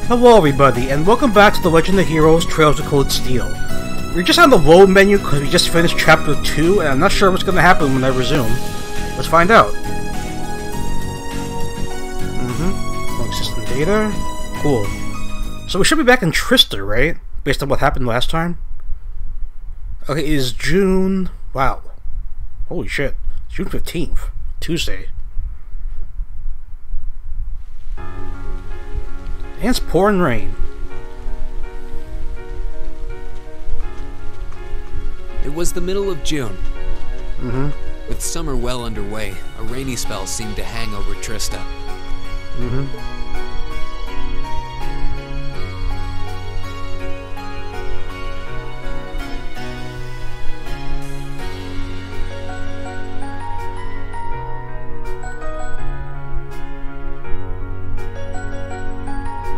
Hello everybody, and welcome back to the Legend of Heroes Trails of Cold Steel. We're just on the load menu because we just finished Chapter 2, and I'm not sure what's going to happen when I resume. Let's find out. Long system data. Cool. So we should be back in Trista, right? Based on what happened last time? Okay, it is June... Wow. Holy shit. June 15th. Tuesday. And it's pouring rain. It was the middle of June. With summer well underway, a rainy spell seemed to hang over Trista.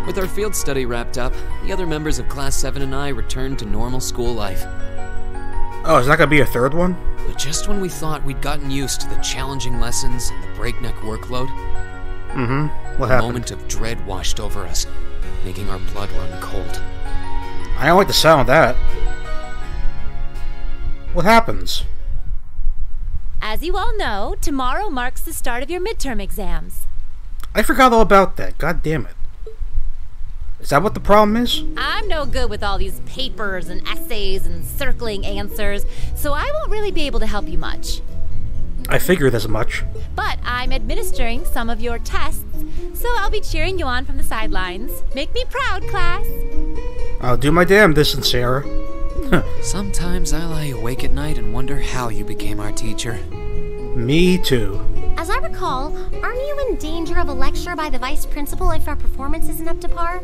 With our field study wrapped up, the other members of Class 7 and I returned to normal school life. Oh, is that gonna be a third one? But just when we thought we'd gotten used to the challenging lessons and the breakneck workload, what a happened? moment of dread washed over us, making our blood run cold. I don't like the sound of that. What happens? As you all know, tomorrow marks the start of your midterm exams. I forgot all about that. God damn it. Is that what the problem is? I'm no good with all these papers and essays and circling answers, so I won't really be able to help you much. I figured as much. But I'm administering some of your tests, so I'll be cheering you on from the sidelines. Make me proud, class! I'll do my damnedest, Sarah. Sometimes I lie awake at night and wonder how you became our teacher. Me too. As I recall, aren't you in danger of a lecture by the vice principal if our performance isn't up to par?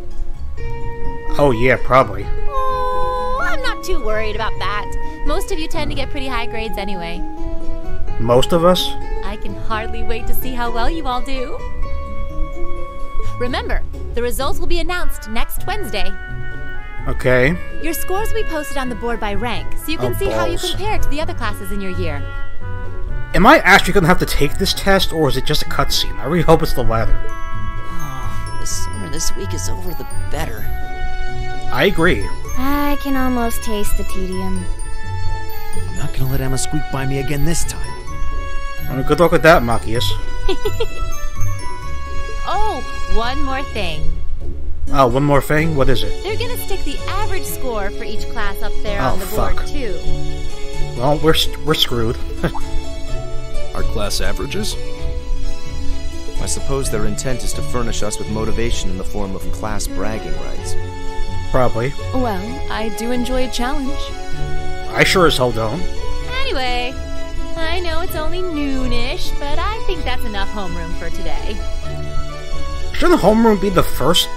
Oh yeah, probably. Oh, I'm not too worried about that. Most of you tend to get pretty high grades anyway. Most of us? I can hardly wait to see how well you all do. Remember, the results will be announced next Wednesday. Okay. Your scores will be posted on the board by rank, so you can see how you compare to the other classes in your year. Am I actually gonna have to take this test, or is it just a cutscene? I really hope it's the latter. The sooner this week is over, the better. I agree. I can almost taste the tedium. I'm not gonna let Emma squeak by me again this time. Well, good luck with that, Machias. Oh, one more thing. Oh, one more thing? What is it? They're gonna stick the average score for each class up there Oh, on the board, fuck. too. Well, we're screwed. Our class averages? I suppose their intent is to furnish us with motivation in the form of class bragging rights. Probably. Well, I do enjoy a challenge. I sure as hell don't. Anyway, I know it's only noonish, but I think that's enough homeroom for today. Shouldn't homeroom be the first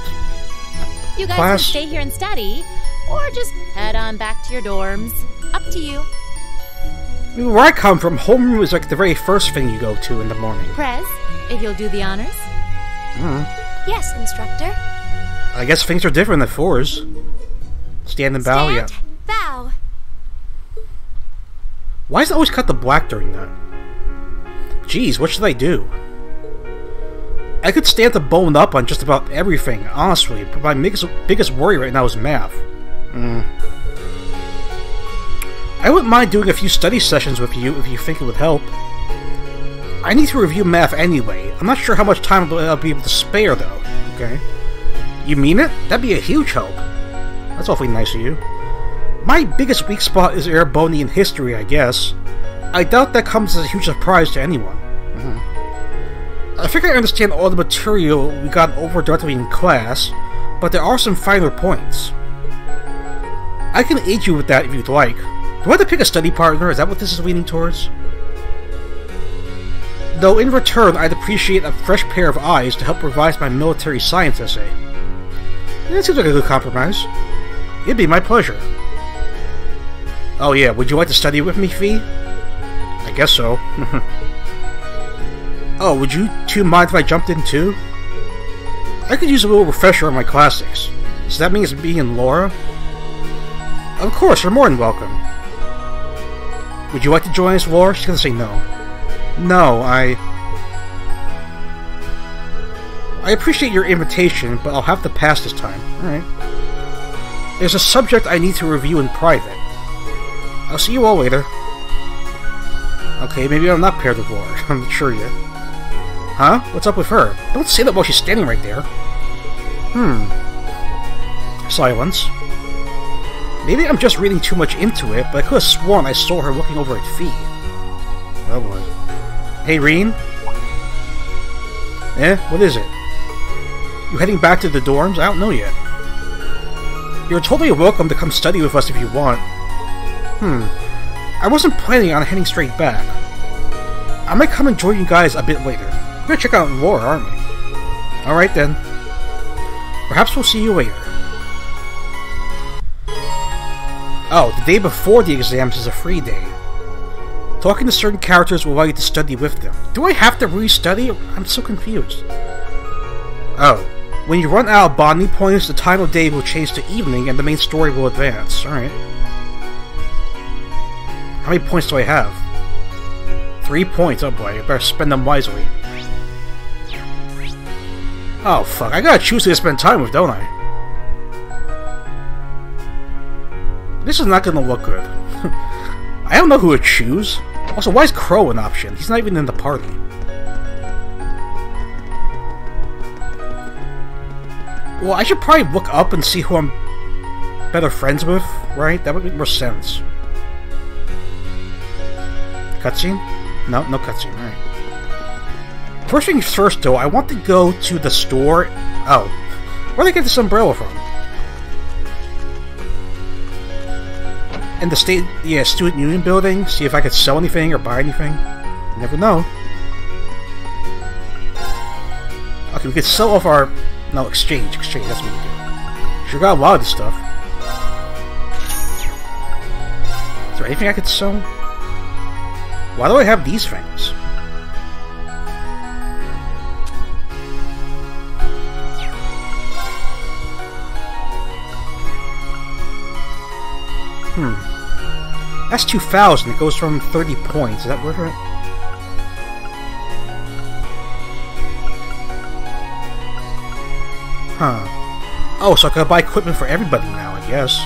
You guys class? can stay here and study, or just head on back to your dorms. Up to you. I mean, where I come from, homeroom is like the very first thing you go to in the morning. Prez, if you'll do the honors. Yes, instructor. I guess things are different at fours. Stand and bow, yeah. Bow. Why is it always cut to black during that? Jeez, what should I do? I could stand to bone up on just about everything, honestly, but my biggest worry right now is math. I wouldn't mind doing a few study sessions with you if you think it would help. I need to review math anyway. I'm not sure how much time I'll be able to spare, though. Okay. You mean it? That'd be a huge help. That's awfully nice of you. My biggest weak spot is Erebonian history, I guess. I doubt that comes as a huge surprise to anyone. I think I understand all the material we got over directly in class, but there are some finer points. I can aid you with that if you'd like. Do I have to pick a study partner? Is that what this is leaning towards? Though in return, I'd appreciate a fresh pair of eyes to help revise my military science essay. That seems like a good compromise. It'd be my pleasure. Oh yeah, would you like to study with me, Fee? I guess so. Oh, would you two mind if I jumped in too? I could use a little refresher on my classics. Does that mean it's me and Laura? Of course, you're more than welcome. Would you like to join us, Laura? She's gonna say no. No, I appreciate your invitation, but I'll have to pass this time. Alright. There's a subject I need to review in private. I'll see you all later. Okay, maybe I'm not paired with Laura. I'm not sure yet. Huh? What's up with her? Don't say that while she's standing right there. Silence. Maybe I'm just reading too much into it, but I could have sworn I saw her looking over at Fee. Oh boy. Hey, Reen? What is it? You heading back to the dorms? I don't know yet. You're totally welcome to come study with us if you want. I wasn't planning on heading straight back. I might come and join you guys a bit later. We're gonna check out Laura, aren't we? Alright then. Perhaps we'll see you later. Oh, the day before the exams is a free day. Talking to certain characters will allow you to study with them. Do I have to re-study? I'm so confused. Oh. When you run out of bonding points, the time of day will change to evening and the main story will advance. Alright. How many points do I have? 3 points. Oh boy, I better spend them wisely. Oh fuck, I gotta choose who to spend time with, don't I? This is not gonna look good. I don't know who to choose. Also, why is Crow an option? He's not even in the party. Well, I should probably look up and see who I'm better friends with, right? That would make more sense. Cutscene? No cutscene, alright. First things first, though, I want to go to the store. Oh. Where did I get this umbrella from? In the student union building, see if I could sell anything or buy anything. You never know. Okay, we could sell off our... No, exchange, that's what we do. Sure got a lot of this stuff. Is there anything I could sell? Why do I have these things? That's 2,000. It goes from 30 points. Is that worth it? Huh. Oh, so I can buy equipment for everybody now, I guess.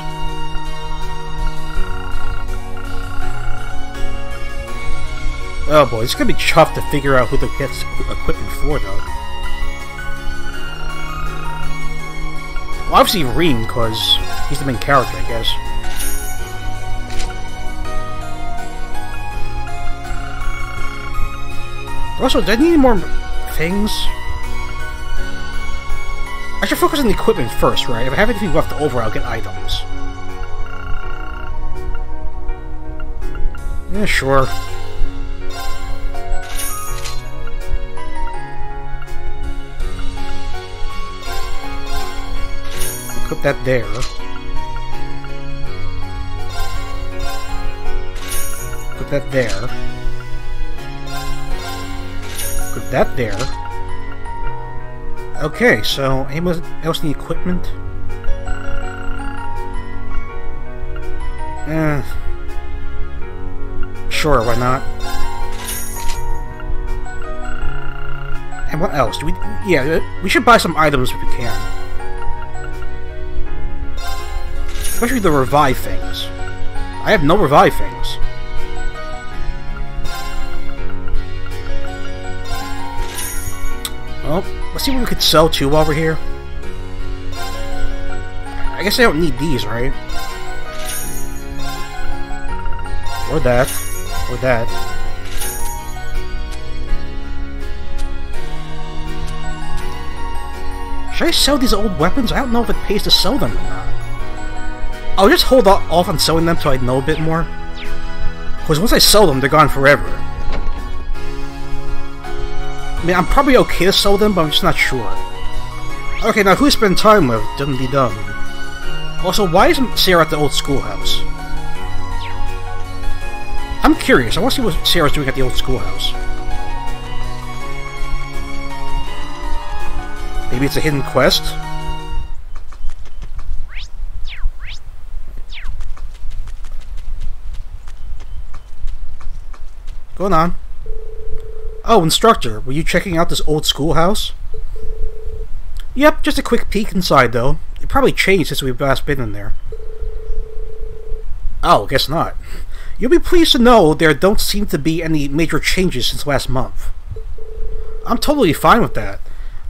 Oh boy, it's gonna be tough to figure out who to get equipment for, though. Well, obviously Reen, because he's the main character, I guess. Also, do I need any more things? I should focus on the equipment first, right? If I have anything left over, I'll get items. Yeah, sure. Put that there. Put that there. Put that there. Okay, so anyone else need equipment? Sure, why not? And what else? Do we? Yeah, we should buy some items if we can. Especially the revive things. I have no revive things. Well, let's see what we could sell too while we're here. I guess I don't need these, right? Or that. Or that. Should I sell these old weapons? I don't know if it pays to sell them or not. I'll just hold off on selling them till I know a bit more. Because once I sell them, they're gone forever. I mean, I'm probably okay to sell them, but I'm just not sure. Okay, now who to spend time with? Dum-de-dum. Also, why isn't Sarah at the old schoolhouse? I'm curious. I want to see what Sarah's doing at the old schoolhouse. Maybe it's a hidden quest? Going on. Oh, instructor, were you checking out this old schoolhouse? Yep, just a quick peek inside, though. It probably changed since we've last been in there. Oh, guess not. You'll be pleased to know there don't seem to be any major changes since last month. I'm totally fine with that.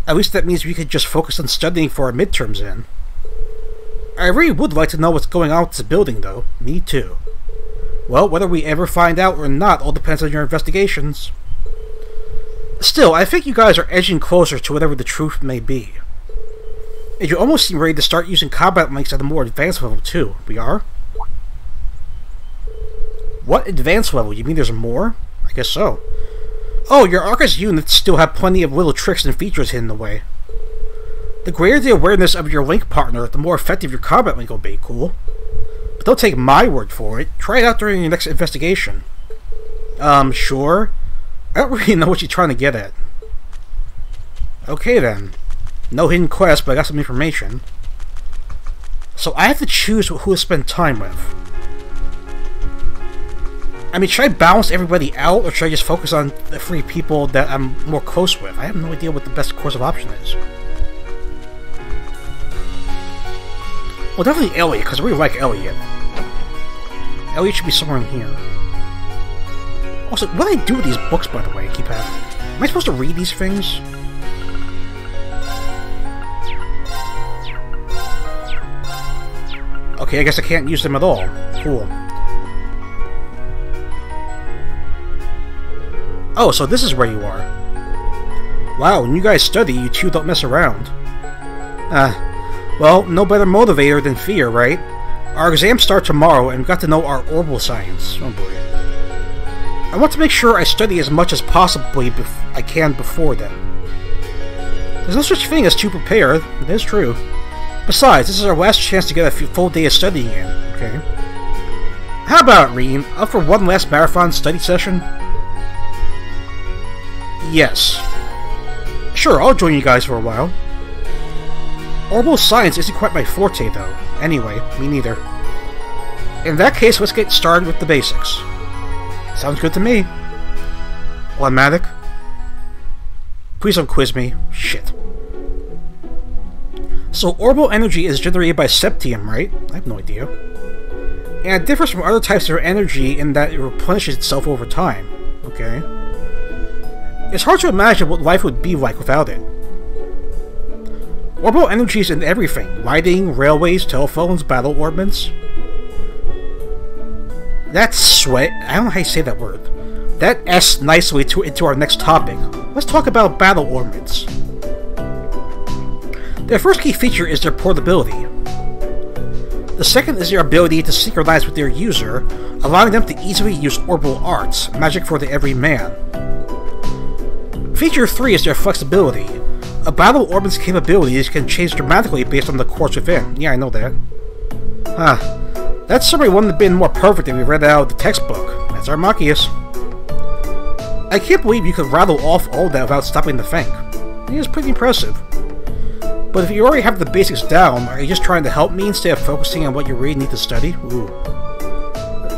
At least that means we could just focus on studying for our midterms in. I really would like to know what's going on with this building, though. Me too. Well, whether we ever find out or not all depends on your investigations. Still, I think you guys are edging closer to whatever the truth may be. And you almost seem ready to start using combat links at a more advanced level, too. We are? What advanced level? You mean there's more? I guess so. Oh, your Arcus units still have plenty of little tricks and features hidden away. The greater the awareness of your link partner, the more effective your combat link will be. Cool. But don't take my word for it. Try it out during your next investigation. Sure. I don't really know what you're trying to get at. Okay then. No hidden quest, but I got some information. So I have to choose who to spend time with. I mean, should I balance everybody out, or should I just focus on the 3 people that I'm more close with? I have no idea what the best course of option is. Well, definitely Elliot, because I really like Elliot. Elliot should be somewhere in here. Also, what do I do with these books, by the way, I keep having? Am I supposed to read these things? Okay, I guess I can't use them at all. Cool. Oh, so this is where you are. Wow, when you guys study, you two don't mess around. Well, no better motivator than fear, right? Our exams start tomorrow, and we've got to know our orbital science. Oh boy. I want to make sure I study as much as possibly I can before then. There's no such thing as too prepared. It is true. Besides, this is our last chance to get a full day of studying in, okay? How about it, Reen? Up for one last marathon study session? Yes. Sure, I'll join you guys for a while. Orbital science isn't quite my forte, though. Anyway, me neither. In that case, let's get started with the basics. Sounds good to me. Automatic? Please don't quiz me. Shit. So, orbital energy is generated by septium, right? I have no idea. And it differs from other types of energy in that it replenishes itself over time. Okay. It's hard to imagine what life would be like without it. Orbital energy is in everything. Lighting, railways, telephones, battle ornaments. That's sweat. I don't know how you say that word. That S nicely into our next topic. Let's talk about battle ornaments. Their first key feature is their portability. The second is their ability to synchronize with their user, allowing them to easily use orbital arts, magic for the everyman. Feature 3 is their flexibility. A battle ornamen's capabilities can change dramatically based on the course within. Yeah, I know that. That summary wouldn't have been more perfect if we read it out of the textbook. That's Armachius. I can't believe you could rattle off all that without stopping to think. It is pretty impressive. But if you already have the basics down, are you just trying to help me instead of focusing on what you really need to study? Ooh.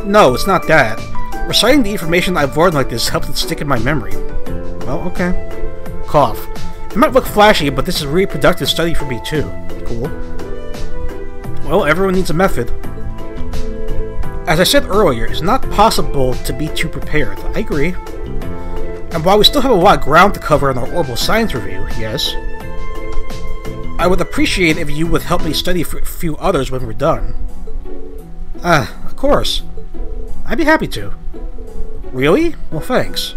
No, it's not that. Reciting the information I've learned like this helps it stick in my memory. Well, okay. Cough. It might look flashy, but this is a really productive study for me too. Cool. Well, everyone needs a method. As I said earlier, it's not possible to be too prepared. I agree. And while we still have a lot of ground to cover in our orbital science review, yes, I would appreciate if you would help me study for a few others when we're done. Of course. I'd be happy to. Really? Well, thanks.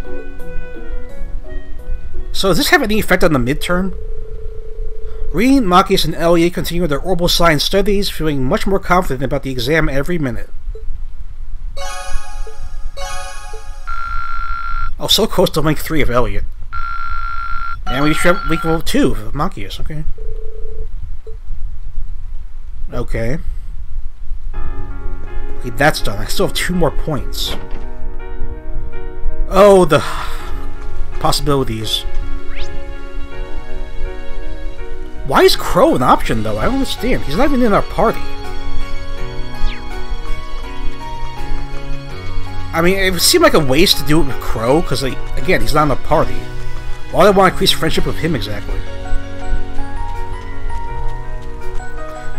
So does this have any effect on the midterm? Reen, Machias, and Elliot continue their orbital science studies, feeling much more confident about the exam every minute. Oh, so close to link 3 of Elliot. And we reached link level 2 of Machias, okay. Okay, that's done. I still have 2 more points. Oh, the possibilities. Why is Crow an option, though? I don't understand. He's not even in our party. I mean, it would seem like a waste to do it with Crow, because, like, again, he's not in the party. Why do I want to increase friendship with him, exactly?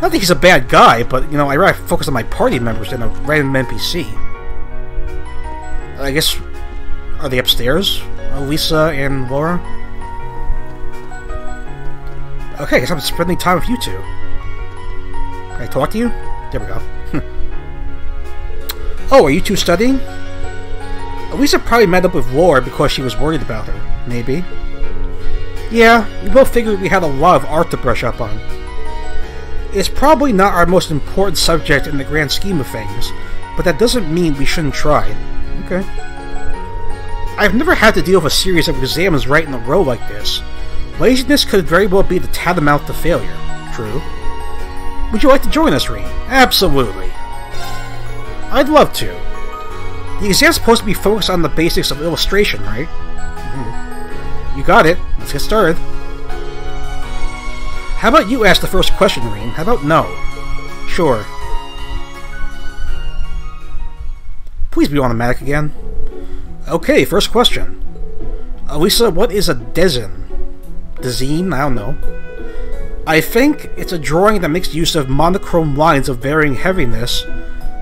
Not that he's a bad guy, but, you know, I'd rather focus on my party members than a random NPC. I guess... Are they upstairs? Lisa and Laura? Okay, I guess I'm spending time with you two. Can I talk to you? There we go. Oh, are you two studying? Lisa probably met up with Laura because she was worried about her. Maybe. Yeah, we both figured we had a lot of art to brush up on. It's probably not our most important subject in the grand scheme of things, but that doesn't mean we shouldn't try. Okay. I've never had to deal with a series of exams right in a row like this. Laziness could very well be the tantamount to failure. True. Would you like to join us, Reen? Absolutely. I'd love to. The exam's supposed to be focused on the basics of illustration, right? You got it. Let's get started. How about you ask the first question, Reen? How about no? Sure. Please be automatic again. Okay, first question. Lisa, what is a design? Design? I don't know. I think it's a drawing that makes use of monochrome lines of varying heaviness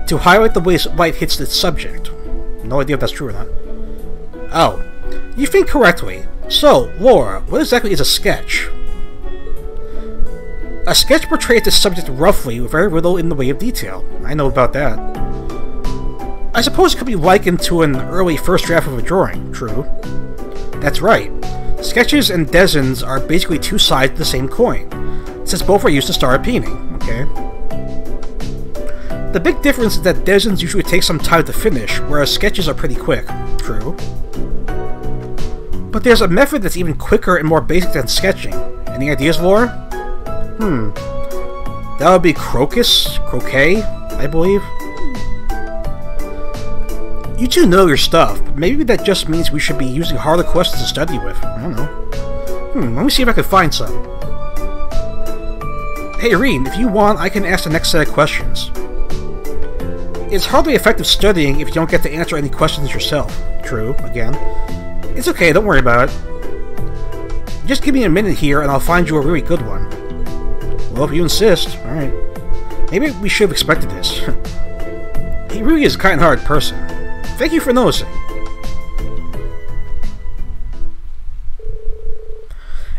to highlight the ways light hits its subject. No idea if that's true or not. Oh. You think correctly. So, Laura, what exactly is a sketch? A sketch portrays the subject roughly with very little in the way of detail. I know about that. I suppose it could be likened to an early first draft of a drawing. True. That's right. Sketches and designs are basically two sides of the same coin, since both are used to start a painting. Okay. The big difference is that designs usually take some time to finish, whereas sketches are pretty quick. True. But there's a method that's even quicker and more basic than sketching. Any ideas, Laura? That would be croquet, I believe. You two know your stuff, but maybe that just means we should be using harder questions to study with. I don't know. Let me see if I can find some. Hey, Reen, if you want, I can ask the next set of questions. It's hardly effective studying if you don't get to answer any questions yourself. True, again. It's okay, don't worry about it. Just give me a minute here and I'll find you a really good one. Well, if you insist, alright. Maybe we should have expected this. He really is a kind-hearted person. Thank you for noticing.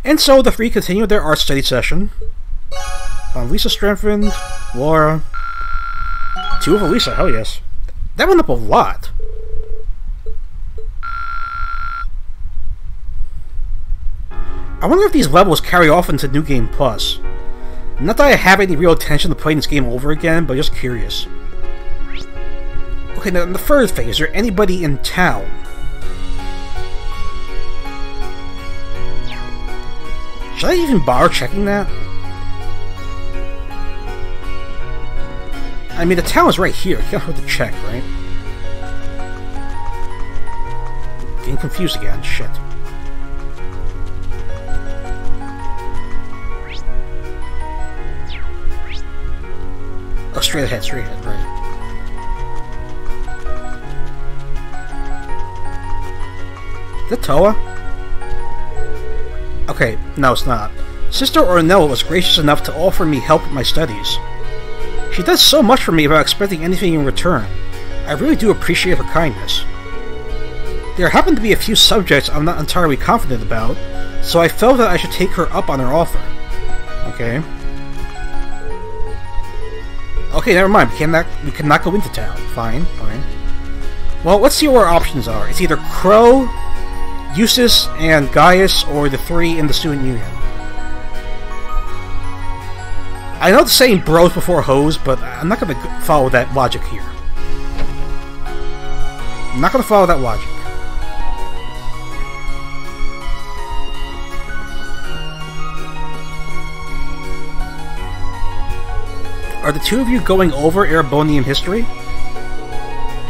And so the three continued their art study session. Lisa strengthened, Laura... 2 of Lisa, hell yes. That went up a lot. I wonder if these levels carry off into New Game Plus. Not that I have any real intention to playing this game over again, but just curious. Okay, now in the third phase, is there anybody in town? Should I even bother checking that? I mean, the town is right here. You can't hurt to check, right? Getting confused again. Shit. Oh, straight ahead, right. Is that Toa? Okay, no, it's not. Sister Ornella was gracious enough to offer me help with my studies. She does so much for me without expecting anything in return. I really do appreciate her kindness. There happen to be a few subjects I'm not entirely confident about, so I felt that I should take her up on her offer. Okay. Okay, never mind. We cannot go into town. Fine. Well, let's see what our options are. It's either Crow, Eustace, and Gaius, or the 3 in the student union. I know the saying bros before hoes, but I'm not going to follow that logic here. I'm not going to follow that logic. Are the 2 of you going over Erebonian history?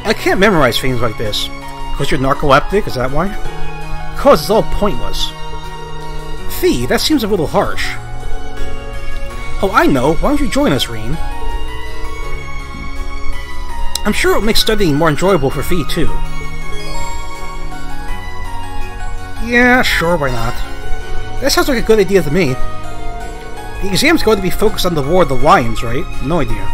I can't memorize things like this. Because you're narcoleptic, is that why? Because it's all pointless. Fee, that seems a little harsh. Oh, I know. Why don't you join us, Reen? I'm sure it'll make studying more enjoyable for Fee, too. Yeah, sure, why not? That sounds like a good idea to me. The exam's going to be focused on the War of the Lions, right? No idea.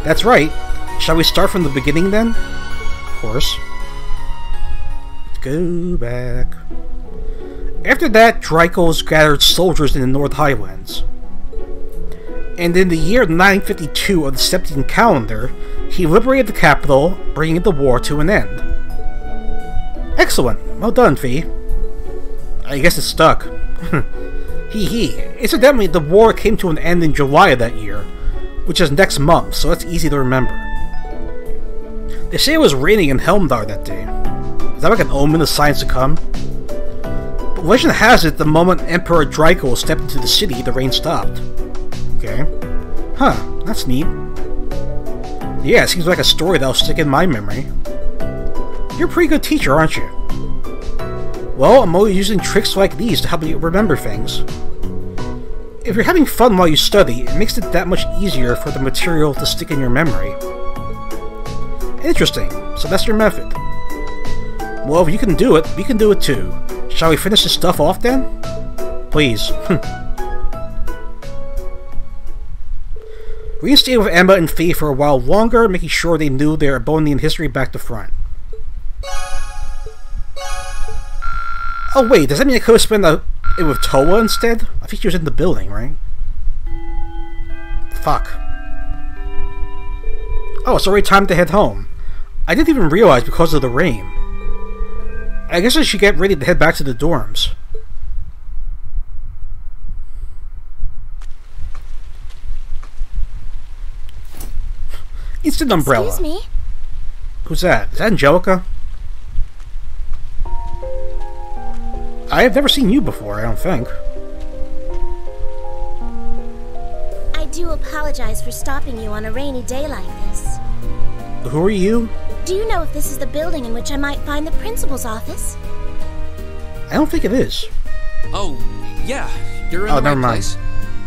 That's right. Shall we start from the beginning then? Of course. Let's go back. After that, Draco's gathered soldiers in the North Highlands. And in the year 952 of the Septine calendar, he liberated the capital, bringing the war to an end. Excellent. Well done, Fee. I guess it's stuck. Hee hee. Incidentally, the war came to an end in July of that year, which is next month, so that's easy to remember. They say it was raining in Helmdar that day. Is that like an omen of signs to come? But legend has it the moment Emperor Draco stepped into the city, the rain stopped. Okay. Huh, that's neat. Yeah, it seems like a story that'll stick in my memory. You're a pretty good teacher, aren't you? Well, I'm always using tricks like these to help you remember things. If you're having fun while you study, it makes it that much easier for the material to stick in your memory. Interesting, so that's your method. Well, if you can do it, we can do it too. Shall we finish this stuff off then? Please. We stayed with Emma and Faye for a while longer, making sure they knew their Ebonian history back to front. Oh wait, does that mean I could have spent it with Toa instead? I think she was in the building, right? Fuck. Oh, it's already time to head home. I didn't even realize because of the rain. I guess I should get ready to head back to the dorms. Instant umbrella. Excuse me? Who's that? Is that Angelica? I have never seen you before, I don't think. I do apologize for stopping you on a rainy day like this. Who are you? Do you know if this is the building in which I might find the principal's office? I don't think it is. Oh, yeah, you're in the right place.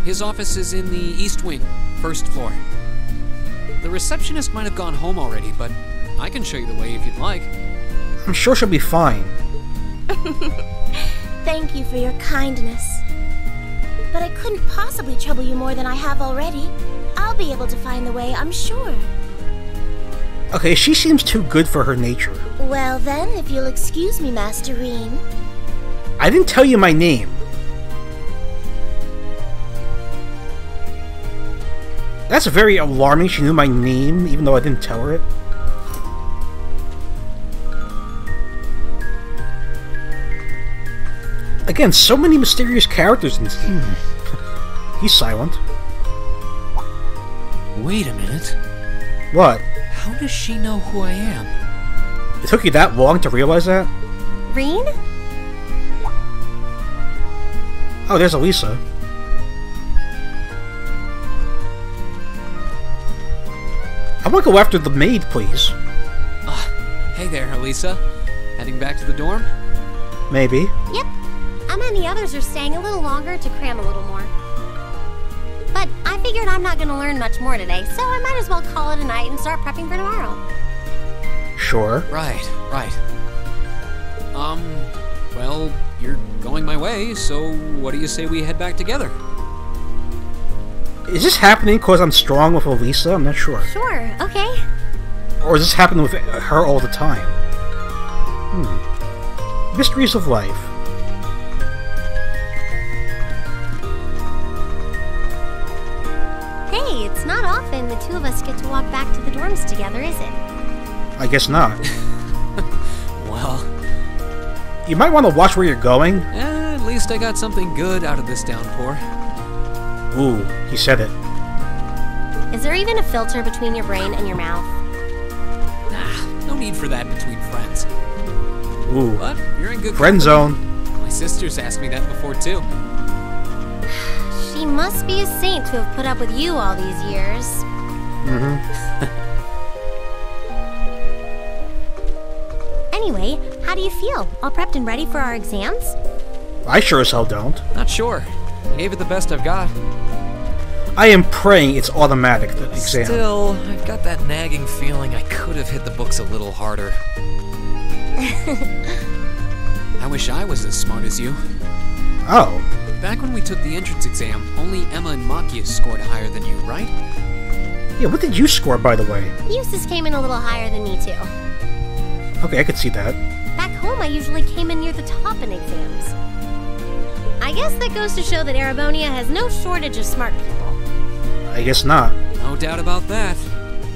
His office is in the East Wing, first floor. The receptionist might have gone home already, but I can show you the way if you'd like. I'm sure she'll be fine. Thank you for your kindness. But I couldn't possibly trouble you more than I have already. I'll be able to find the way, I'm sure. Okay, she seems too good for her nature. Well then, if you'll excuse me, Master Reen. I didn't tell you my name. That's very alarming. She knew my name, even though I didn't tell her it. Again, so many mysterious characters in this game. He's silent. Wait a minute. What? How does she know who I am? It took you that long to realize that? Reen? Oh, there's Elisa. I want to go after the maid, please. Hey there, Elisa. Heading back to the dorm? Maybe. Yep. Emma and the others are staying a little longer to cram a little more. But I figured I'm not going to learn much more today, so I might as well call it a night and start prepping for tomorrow. Sure. Right. Well, you're going my way, so what do you say we head back together? Is this happening because I'm strong with Elisa? I'm not sure. Sure, okay. Or is this happening with her all the time? Mysteries of life. Hey, it's not often the two of us get to walk back to the dorms together, is it? I guess not. Well... You might want to watch where you're going. At least I got something good out of this downpour. Ooh, he said it. Is there even a filter between your brain and your mouth? No need for that between friends. Ooh. But you're in good friend zone. My sister's asked me that before, too. She must be a saint to have put up with you all these years. Anyway, how do you feel? All prepped and ready for our exams? I sure as hell don't. Not sure. I gave it the best I've got. I am praying it's automatic, the exam. Still, I've got that nagging feeling I could have hit the books a little harder. I wish I was as smart as you. Oh. back when we took the entrance exam, only Emma and Makia scored higher than you, right? Yeah, what did you score, by the way? Eustace came in a little higher than me, too. Okay, I could see that. Back home, I usually came in near the top in exams. I guess that goes to show that Erebonia has no shortage of smart people. I guess not. No doubt about that.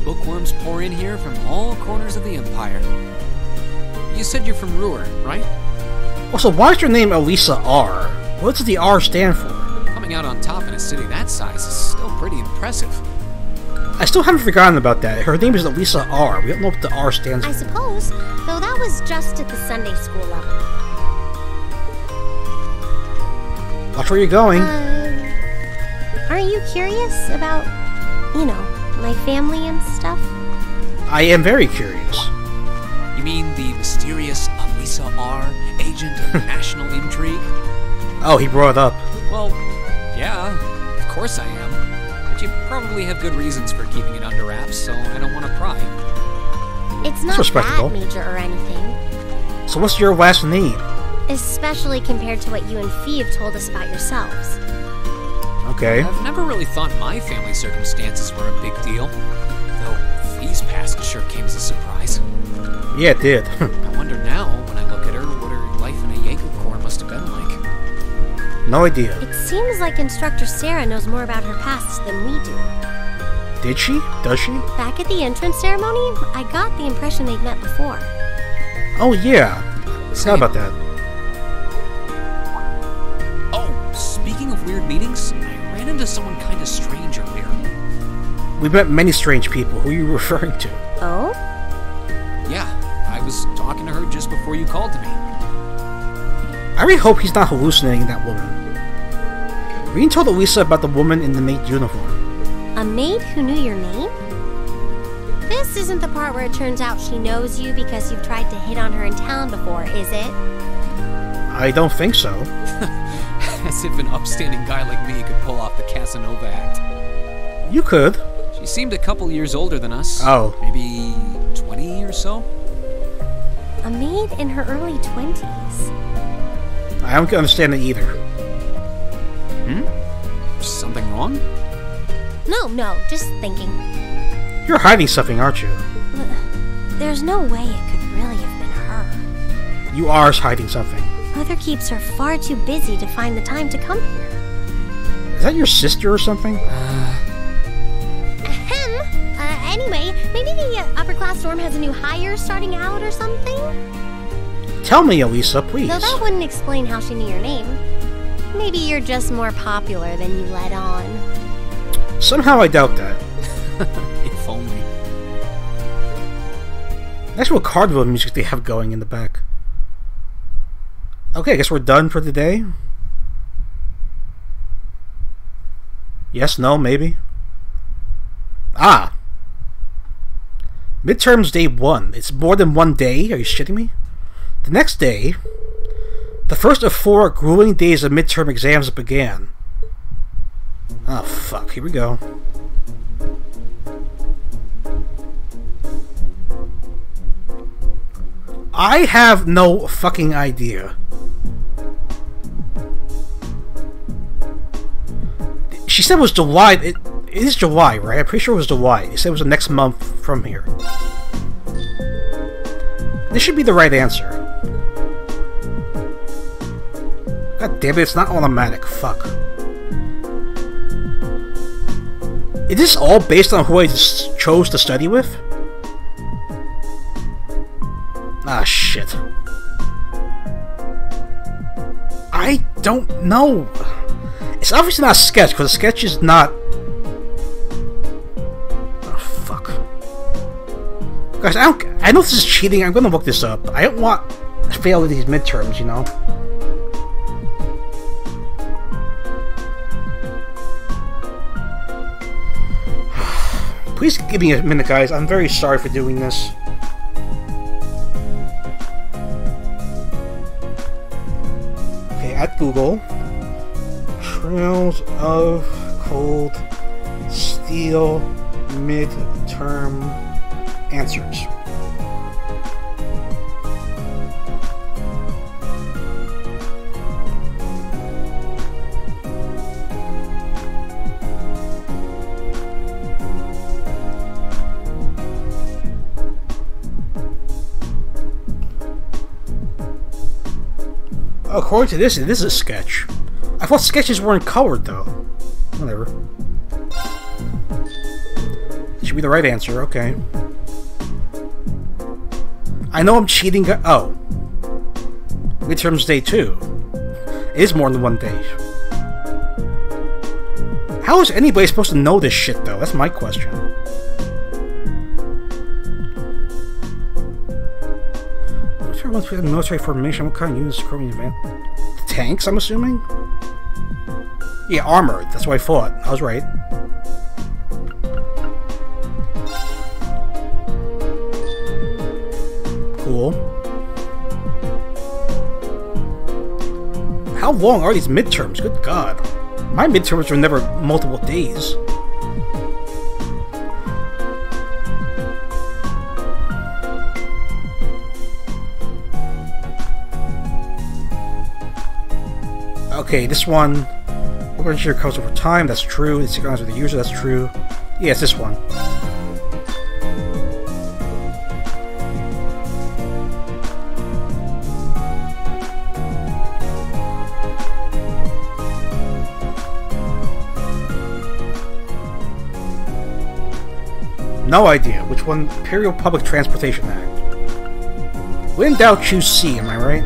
Bookworms pour in here from all corners of the Empire. You said you're from Ruhr, right? Also, why is your name Elisa R? What does the R stand for? Coming out on top in a city that size is still pretty impressive. I still haven't forgotten about that. Her name is Elisa R. We don't know what the R stands for. I suppose, though that was just at the Sunday school level. Watch where you're going. Aren't you curious about, you know, my family and stuff? I am very curious. You mean the mysterious Elisa R, agent of national intrigue? Oh, he brought it up. Well, yeah, of course I am. But you probably have good reasons for keeping it under wraps, so I don't want to pry. It's not that major or anything. So what's your last name? Especially compared to what you and Fee have told us about yourselves. Okay. I've never really thought my family circumstances were a big deal. Though Fee's past sure came as a surprise. Yeah, it did. I wonder now, when I look at her, what her life in a Jaeger Corps must have been like. No idea. It seems like Instructor Sarah knows more about her past than we do. Did she? Does she? Back at the entrance ceremony, I got the impression they'd met before. Oh, yeah. Forgot about that. Oh, speaking of weird meetings, I ran into someone kind of strange earlier. We met many strange people. Who are you referring to? Oh? Yeah, I was talking to her just before you called to me. I really hope he's not hallucinating that woman. Reen told Elisa about the woman in the maid uniform. A maid who knew your name? This isn't the part where it turns out she knows you because you've tried to hit on her in town before, is it? I don't think so. As if an upstanding guy like me could pull off the Casanova act. You could. She seemed a couple years older than us. Oh. Maybe 20 or so? A maid in her early 20s. I don't understand it either. Something wrong? No, just thinking. You're hiding something, aren't you? There's no way it could really have been her. You are hiding something. Mother keeps her far too busy to find the time to come here. Is that your sister or something? Anyway, maybe the upper class dorm has a new hire starting out or something? Tell me, Elisa, please. Though that wouldn't explain how she knew your name. Maybe you're just more popular than you let on. Somehow I doubt that. If only. Nice little carnival music they have going in the back. Okay, I guess we're done for today. Yes, no, maybe. Ah! Midterms day 1. It's more than one day? Are you shitting me? The next day, the first of 4 grueling days of midterm exams began. Oh, fuck. Here we go. I have no fucking idea. She said it was July. It is July, right? I'm pretty sure it was July. They said it was the next month from here. This should be the right answer. God damn it, it's not automatic. Fuck. Is this all based on who I just chose to study with? Ah, shit. I don't know. It's obviously not a sketch, because a sketch is not... Oh, fuck. Guys, I know this is cheating. I'm gonna look this up. I don't want to fail at these midterms, you know? Please give me a minute, guys. I'm very sorry for doing this. Okay, at Google. Trails of Cold Steel midterm answers. Oh, according to this, it is a sketch. I thought sketches weren't colored, though. Whatever. Should be the right answer, okay. I know I'm cheating. Oh. Midterms day 2. It is more than 1 day. How is anybody supposed to know this shit, though? That's my question. Once we had military formation, what kind of units are in event? Tanks, I'm assuming? Yeah, armored. That's what I thought. I was right. Cool. How long are these midterms? Good God. My midterms were never multiple days. Okay, this one. Overture comes over time, that's true. It synchronizes with the user, that's true. Yeah, it's this one. No idea. Which one? Imperial Public Transportation Act. When in doubt, choose C, am I right?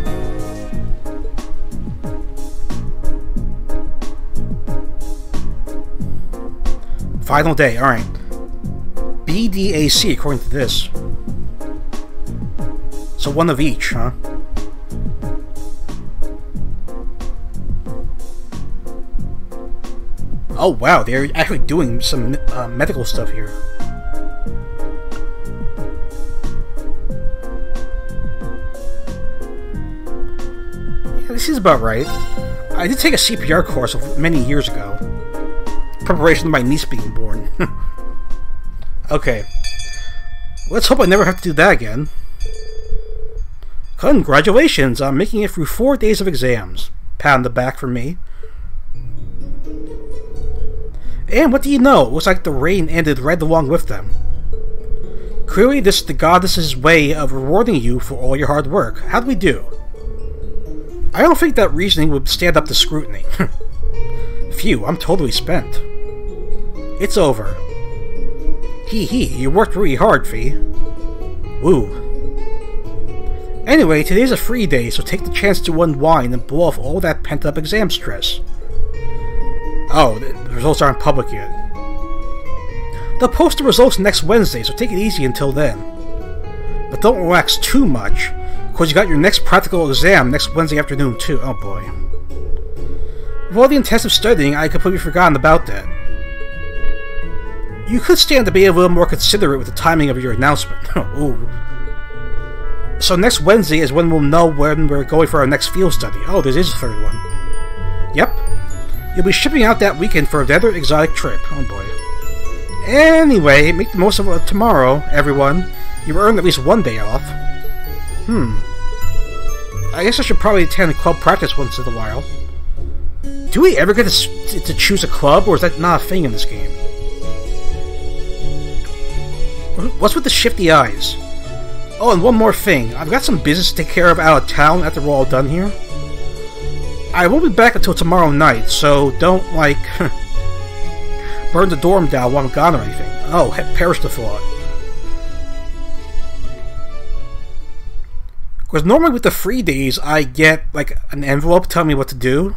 Final day, alright. BDAC, according to this. So one of each, huh? Oh wow, they're actually doing some medical stuff here. Yeah, this is about right. I did take a CPR course many years ago. Preparation of my niece being born. Okay. Let's hope I never have to do that again. Congratulations on making it through 4 days of exams. Pat on the back for me. And what do you know? It looks like the rain ended right along with them. Clearly this is the goddess's way of rewarding you for all your hard work. How'd we do? I don't think that reasoning would stand up to scrutiny. Phew, I'm totally spent. It's over. Hee hee, you worked really hard, Fee. Woo. Anyway, today's a free day, so take the chance to unwind and blow off all that pent-up exam stress. Oh, the results aren't public yet. They'll post the results next Wednesday, so take it easy until then. But don't relax too much, because you got your next practical exam next Wednesday afternoon too. Oh boy. With all the intensive studying, I completely forgotten about that. You could stand to be a little more considerate with the timing of your announcement. Ooh. So next Wednesday is when we'll know when we're going for our next field study. Oh, there is a third one. Yep. You'll be shipping out that weekend for another exotic trip. Oh boy. Anyway, make the most of it tomorrow, everyone. You've earned at least 1 day off. I guess I should probably attend club practice once in a while. Do we ever get to choose a club, or is that not a thing in this game? What's with the shifty eyes? Oh, and one more thing. I've got some business to take care of out of town after we're all done here. I won't be back until tomorrow night, so don't, like, burn the dorm down while I'm gone or anything. Oh, perish the thought. Because normally with the free days, I get, like, an envelope telling me what to do.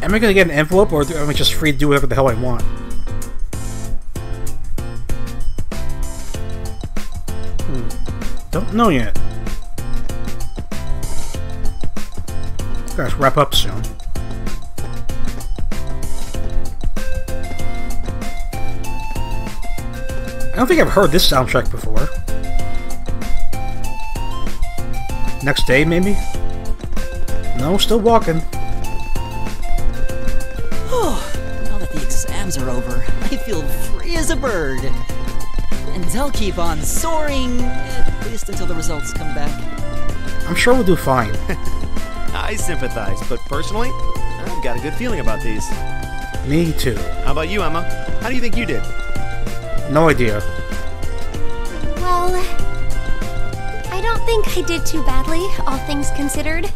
Am I gonna get an envelope, or am I just free to do whatever the hell I want? Don't know yet. Gotta wrap up soon. I don't think I've heard this soundtrack before. Next day, maybe? No, still walking. Now that the exams are over, I feel free as a bird. And I'll keep on soaring, at least until the results come back. I'm sure we'll do fine. I sympathize, but personally, I've got a good feeling about these. Me too. How about you, Emma? How do you think you did? No idea. Well, I don't think I did too badly, all things considered.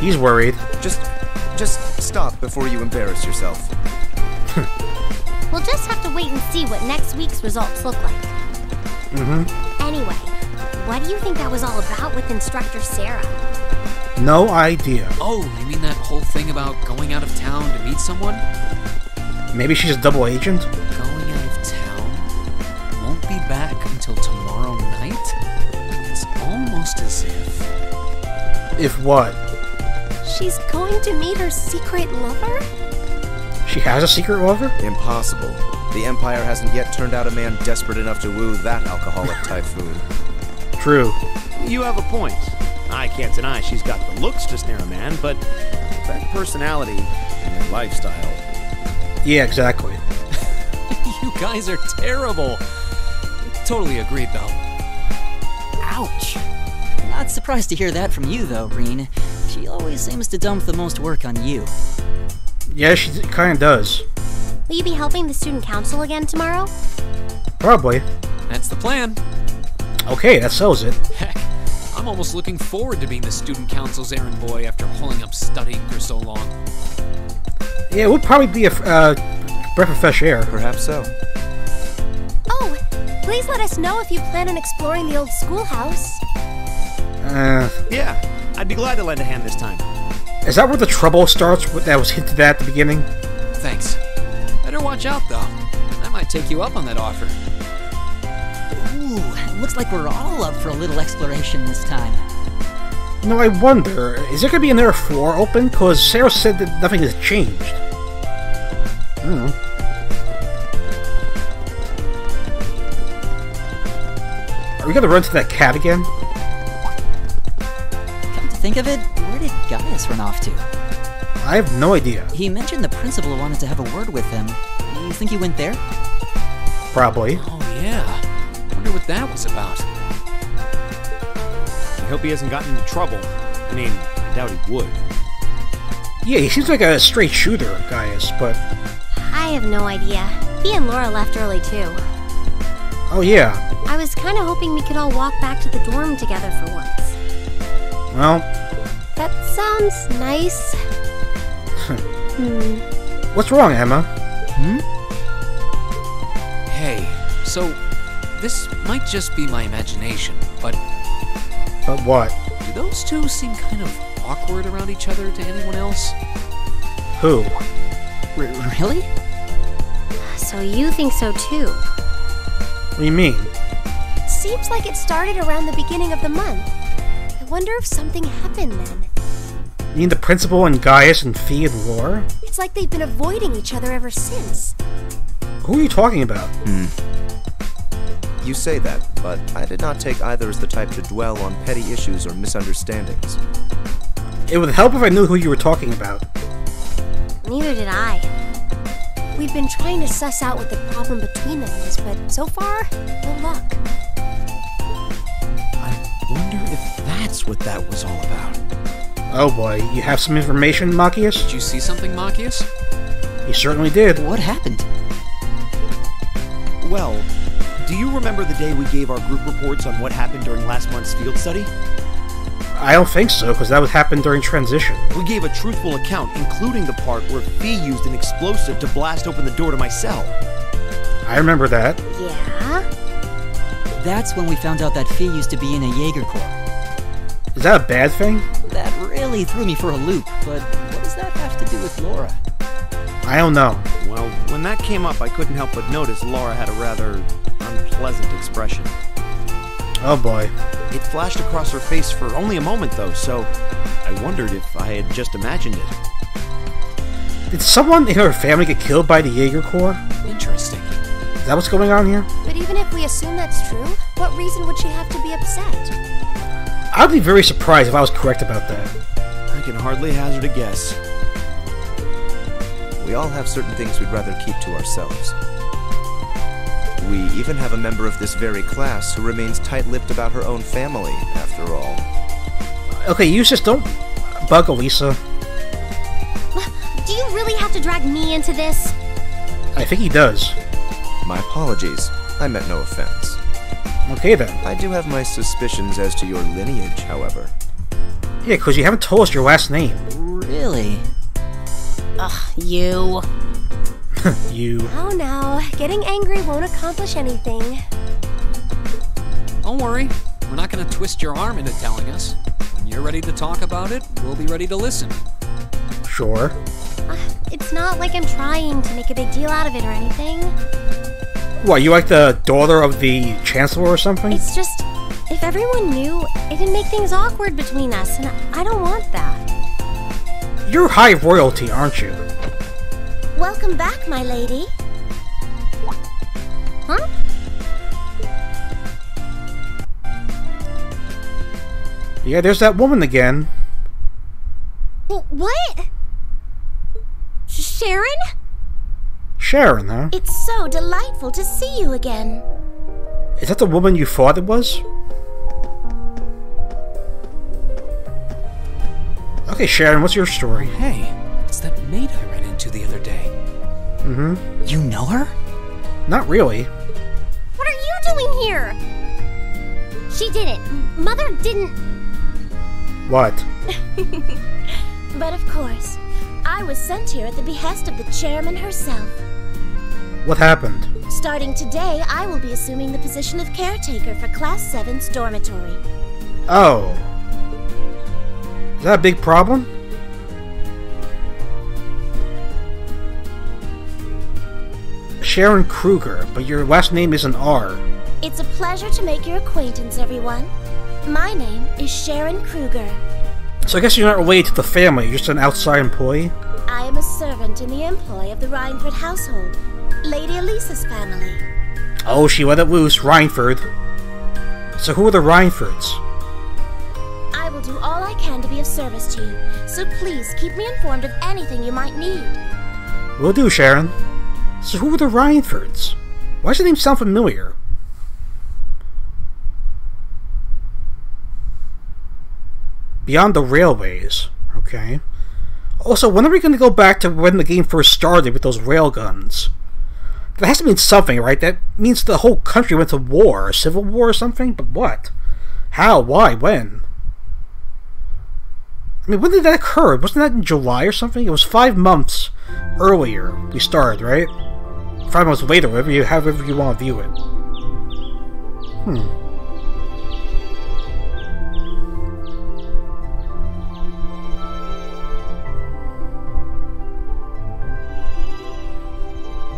He's worried. Just stop before you embarrass yourself. We'll just have to wait and see what next week's results look like. Anyway, what do you think that was all about with Instructor Sarah? No idea. Oh, you mean that whole thing about going out of town to meet someone? Maybe she's a double agent? Going out of town? Won't be back until tomorrow night? It's almost as if... If what? She's going to meet her secret lover? She has a secret lover? Impossible. The Empire hasn't yet turned out a man desperate enough to woo that alcoholic typhoon. True. You have a point. I can't deny she's got the looks to snare a man, but that personality and that lifestyle... Yeah, exactly. You guys are terrible. Totally agreed, though. Ouch. Not surprised to hear that from you, though, Reen. She always seems to dump the most work on you. Yeah, she kinda does. Will you be helping the student council again tomorrow? Probably. That's the plan. Okay, that sells it. Heck, I'm almost looking forward to being the student council's errand boy after holding up studying for so long. Yeah, it would probably be a breath of fresh air. Perhaps so. Oh, please let us know if you plan on exploring the old schoolhouse. Yeah, I'd be glad to lend a hand this time. Is that where the trouble starts that was hinted at the beginning? Thanks. Better watch out, though. I might take you up on that offer. Ooh, looks like we're all up for a little exploration this time. You know, I wonder, is there going to be another floor open? Because Sarah said that nothing has changed. I don't know. Are we going to run to that cat again? Come to think of it, where did Gaius run off to? I have no idea. He mentioned the principal wanted to have a word with him. You think he went there? Probably. Oh, yeah. Wonder what that was about. I hope he hasn't gotten into trouble. I mean, I doubt he would. Yeah, he seems like a straight shooter, Gaius, but... I have no idea. He and Laura left early, too. Oh, yeah. I was kind of hoping we could all walk back to the dorm together for once. Well... That sounds nice. What's wrong, Emma? Hey, so this might just be my imagination, but... But what? Do those two seem kind of awkward around each other to anyone else? Who? Really? So you think so, too? What do you mean? Seems like it started around the beginning of the month. I wonder if something happened then. You mean the principal and Gaius and Fee and Laura? It's like they've been avoiding each other ever since. Who are you talking about? You say that, but I did not take either as the type to dwell on petty issues or misunderstandings. It would help if I knew who you were talking about. Neither did I. We've been trying to suss out what the problem between them is, but so far, no luck. I wonder if that's what that was all about. Oh boy, you have some information, Machias? Did you see something, Machias? He certainly did. What happened? Well, do you remember the day we gave our group reports on what happened during last month's field study? I don't think so, because that would happen during transition. We gave a truthful account, including the part where Fee used an explosive to blast open the door to my cell. I remember that. Yeah? That's when we found out that Fee used to be in a Jaeger Corps. Is that a bad thing? That really threw me for a loop, but what does that have to do with Laura? I don't know. Well, when that came up, I couldn't help but notice Laura had a rather unpleasant expression. Oh boy. It flashed across her face for only a moment, though, so I wondered if I had just imagined it. Did someone in her family get killed by the Jaeger Corps? Interesting. Is that what's going on here? But even if we assume that's true, what reason would she have to be upset? I'd be very surprised if I was correct about that. I can hardly hazard a guess. We all have certain things we'd rather keep to ourselves. We even have a member of this very class who remains tight-lipped about her own family, after all. Okay, you just don't bug Elisa. Do you really have to drag me into this? I think he does. My apologies. I meant no offense. Okay then. I do have my suspicions as to your lineage, however. Yeah, because you haven't told us your last name. Really? Ugh, you. You. Oh no, getting angry won't accomplish anything. Don't worry, we're not going to twist your arm into telling us. When you're ready to talk about it, we'll be ready to listen. Sure. It's not like I'm trying to make a big deal out of it or anything. What, you like the daughter of the Chancellor or something? It's just, if everyone knew, it'd make things awkward between us, and I don't want that. You're high royalty, aren't you? Welcome back, my lady. Huh? Yeah, there's that woman again. What? Sharon? Sharon, huh? It's so delightful to see you again. Is that the woman you thought it was? Okay, Sharon, what's your story? Hey, it's that maid I ran into the other day. Mm-hmm. You know her? Not really. What are you doing here? She didn't. Mother didn't. What? But of course, I was sent here at the behest of the chairman herself. What happened? Starting today, I will be assuming the position of caretaker for Class 7's dormitory. Oh. Is that a big problem? Sharon Kruger, but your last name is an R. It's a pleasure to make your acquaintance, everyone. My name is Sharon Kruger. So I guess you're not related to the family, you're just an outside employee? I am a servant in the employ of the Rhineford household, Lady Elisa's family. Oh, she let it loose, Rhineford. So who are the Rhinefords? I will do all I can to be of service to you, so please keep me informed of anything you might need. Will do, Sharon. So who are the Rhinefords? Why does the name sound familiar? Beyond the railways. Okay. Also, when are we going to go back to when the game first started with those railguns? That has to mean something, right? That means the whole country went to war, a civil war or something? But what? How? Why? When? I mean, when did that occur? Wasn't that in July or something? It was 5 months earlier we started, right? 5 months later, however you want to view it.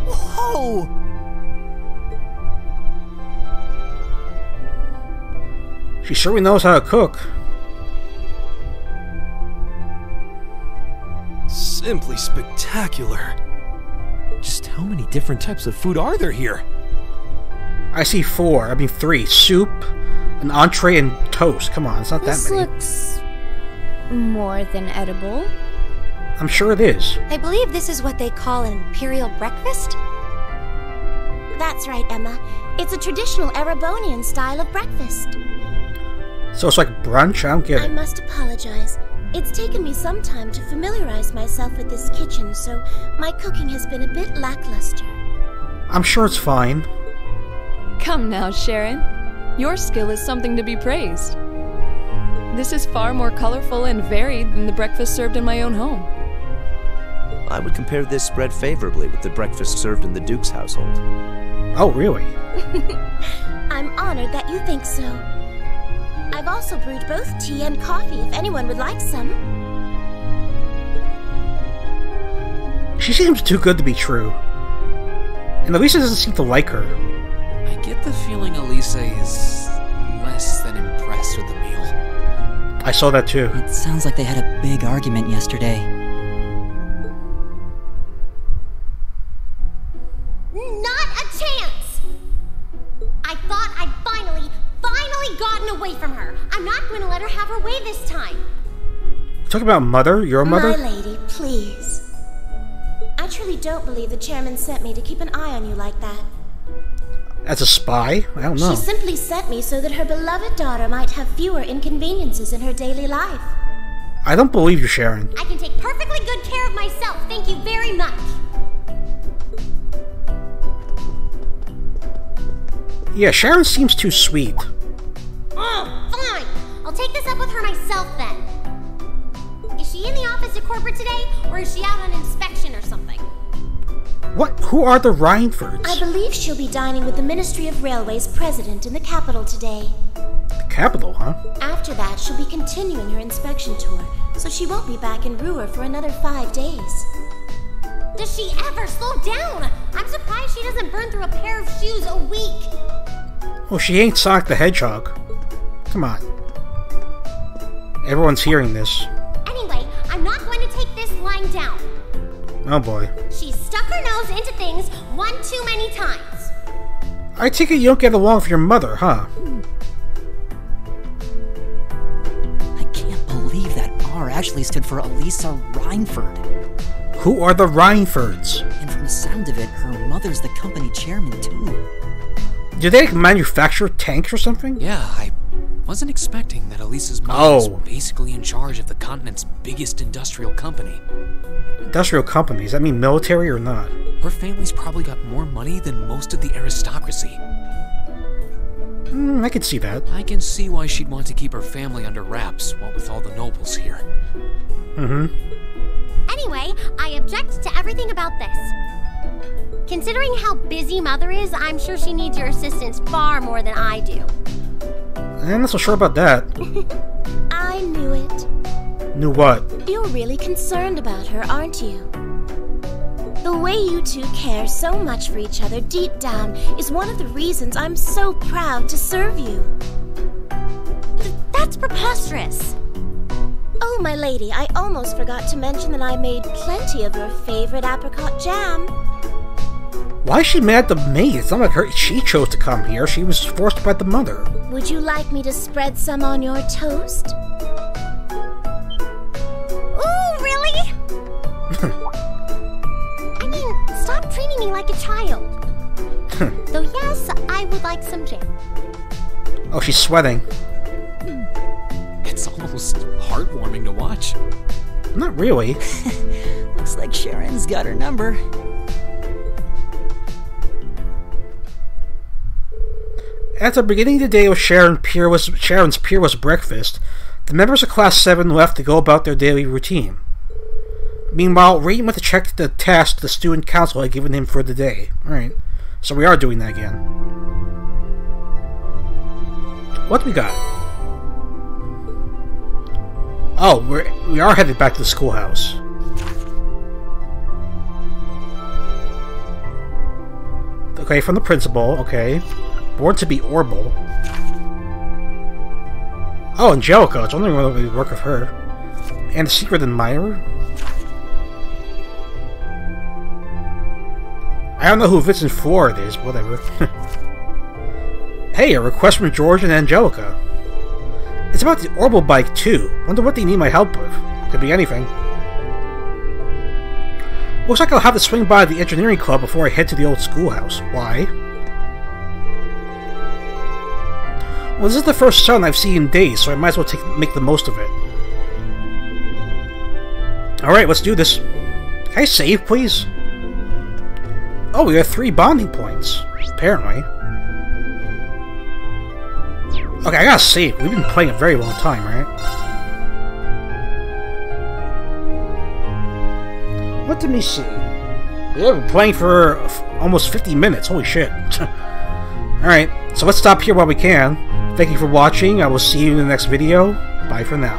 Whoa! She certainly knows how to cook. Simply spectacular. Just how many different types of food are there here? I see 3. Soup, an entree, and toast. Come on, it's not that many. This looks more than edible. I'm sure it is. I believe this is what they call an imperial breakfast? That's right, Emma. It's a traditional Erebonian style of breakfast. So it's like brunch? I don't get I it. must apologize. It's taken me some time to familiarize myself with this kitchen, so my cooking has been a bit lackluster. I'm sure it's fine. Come now, Sharon. Your skill is something to be praised. This is far more colorful and varied than the breakfast served in my own home. I would compare this spread favorably with the breakfast served in the Duke's household. Oh, really? I'm honored that you think so. I've also brewed both tea and coffee if anyone would like some. She seems too good to be true. And Elisa doesn't seem to like her. I get the feeling Elisa is less than impressed with the meal. I saw that too. It sounds like they had a big argument yesterday. Not a chance! I thought I'd finally gotten away from her. I'm not going to let her have her way this time. Talking about mother? Your mother? My lady, please. I truly don't believe the chairman sent me to keep an eye on you like that. As a spy? I don't know. She simply sent me so that her beloved daughter might have fewer inconveniences in her daily life. I don't believe you, Sharon. I can take perfectly good care of myself, thank you very much. Yeah, Sharon seems too sweet. Oh, fine! I'll take this up with her myself then. Is she in the office at corporate today, or is she out on inspection or something? What? Who are the Reinfords? I believe she'll be dining with the Ministry of Railways president in the capital today. The capital, huh? After that, she'll be continuing her inspection tour, so she won't be back in Ruhr for another 5 days. Does she ever slow down? I'm surprised she doesn't burn through a pair of shoes a week. Well, she ain't Sonic the Hedgehog. Come on. Everyone's hearing this. Anyway, I'm not going to take this lying down. Oh boy. She's stuck her nose into things one too many times. I take it you don't get along with your mother, huh? I can't believe that R actually stood for Elisa Reinford. Who are the Reinfords? And from the sound of it, her mother's the company chairman, too. Do they manufacture tanks or something? Yeah, I wasn't expecting that Elisa's mom was basically in charge of the continent's biggest industrial company. Industrial company? Does that mean military or not? Her family's probably got more money than most of the aristocracy. I can see that. I can see why she'd want to keep her family under wraps, what with all the nobles here. Anyway, I object to everything about this. Considering how busy Mother is, I'm sure she needs your assistance far more than I do. I'm not so sure about that. I knew it. Knew what? You're really concerned about her, aren't you? The way you two care so much for each other deep down is one of the reasons I'm so proud to serve you. That's preposterous. Oh, my lady, I almost forgot to mention that I made plenty of your favorite apricot jam. Why is she mad at the maid? It's not like she chose to come here. She was forced by the mother. Would you like me to spread some on your toast? Ooh, really? I mean, stop treating me like a child. Though yes, I would like some jam. Oh, she's sweating. It's almost heartwarming to watch. Not really. Looks like Sharon's got her number. After beginning the day with Sharon's peerless breakfast, the members of Class 7 left to go about their daily routine. Meanwhile, Rain went to check the task the student council had given him for the day. Alright, so we are doing that again. What do we got? Oh, we are headed back to the schoolhouse. Okay, from the principal, okay. Born to be Orbital. Oh, Angelica. I was wondering whether it would work with her. And the secret admirer? I don't know who Vincent Ford is, but whatever. Hey, a request from George and Angelica. It's about the Orbital bike, too. Wonder what they need my help with. Could be anything. Looks like I'll have to swing by the engineering club before I head to the old schoolhouse. Why? Well, this is the first sun I've seen in days, so I might as well make the most of it. Alright, let's do this. Can I save, please? Oh, we have 3 bonding points. Apparently. Okay, I gotta save. We've been playing a very long time, right? What did we see? We've been playing for almost 50 minutes. Holy shit. Alright, so let's stop here while we can. Thank you for watching. I will see you in the next video. Bye for now.